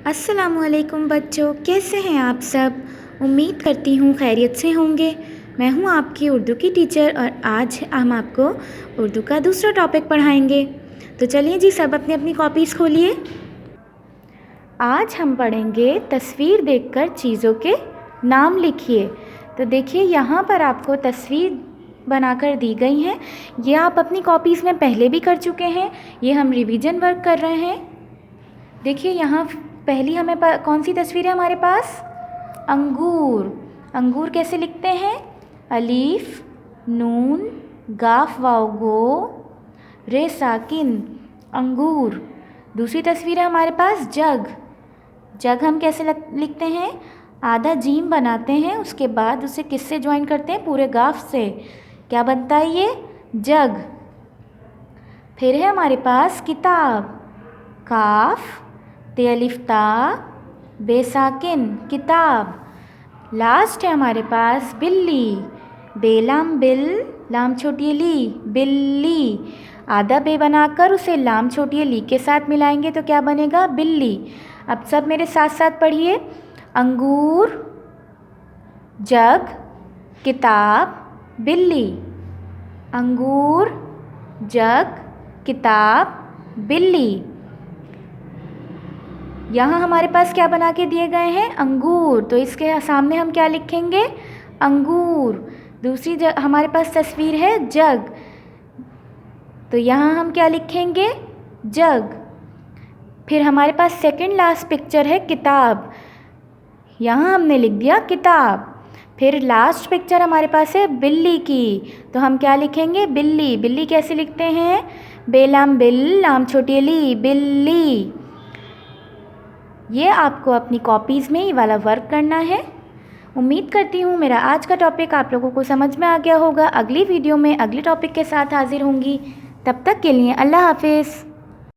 अस्सलामुअलैकुम बच्चों, कैसे हैं आप सब। उम्मीद करती हूँ खैरियत से होंगे। मैं हूँ आपकी उर्दू की टीचर और आज हम आपको उर्दू का दूसरा टॉपिक पढ़ाएंगे। तो चलिए जी, सब अपनी अपनी कॉपीज़ खोलिए। आज हम पढ़ेंगे तस्वीर देखकर चीज़ों के नाम लिखिए। तो देखिए, यहाँ पर आपको तस्वीर बनाकर दी गई हैं। ये आप अपनी कॉपीज़ में पहले भी कर चुके हैं। ये हम रिवीजन वर्क कर रहे हैं। देखिए, यहाँ पहली हमें कौन सी तस्वीर है हमारे पास? अंगूर। अंगूर कैसे लिखते हैं? अलीफ नून गाफ वाव गो रे साकिन, अंगूर। दूसरी तस्वीर है हमारे पास जग। जग हम कैसे लिखते हैं? आधा जीम बनाते हैं, उसके बाद उसे किससे ज्वाइन करते हैं? पूरे गाफ से। क्या बनता है ये? जग। फिर है हमारे पास किताब। काफ ते अलिफ ता बेसाकिन, किताब। लास्ट है हमारे पास बिल्ली। बेलाम बिल लाम छोटी ली, बिल्ली। आधा बे बनाकर उसे लाम छोटी ली के साथ मिलाएंगे तो क्या बनेगा? बिल्ली। अब सब मेरे साथ साथ पढ़िए। अंगूर, जग, किताब, बिल्ली। अंगूर, जग, किताब, बिल्ली। यहाँ हमारे पास क्या बना के दिए गए हैं? अंगूर। तो इसके सामने हम क्या लिखेंगे? अंगूर। दूसरी हमारे पास तस्वीर है जग, तो यहाँ हम क्या लिखेंगे? जग। फिर हमारे पास सेकंड लास्ट पिक्चर है किताब, यहाँ हमने लिख दिया किताब। फिर लास्ट पिक्चर हमारे पास है बिल्ली की, तो हम क्या लिखेंगे? बिल्ली। बिल्ली कैसे लिखते हैं? बेलाम बिल लाम छोटी ली, बिल्ली। ये आपको अपनी कॉपीज़ में ये वाला वर्क करना है। उम्मीद करती हूँ मेरा आज का टॉपिक आप लोगों को समझ में आ गया होगा। अगली वीडियो में अगले टॉपिक के साथ हाजिर होंगी। तब तक के लिए अल्लाह हाफिज़।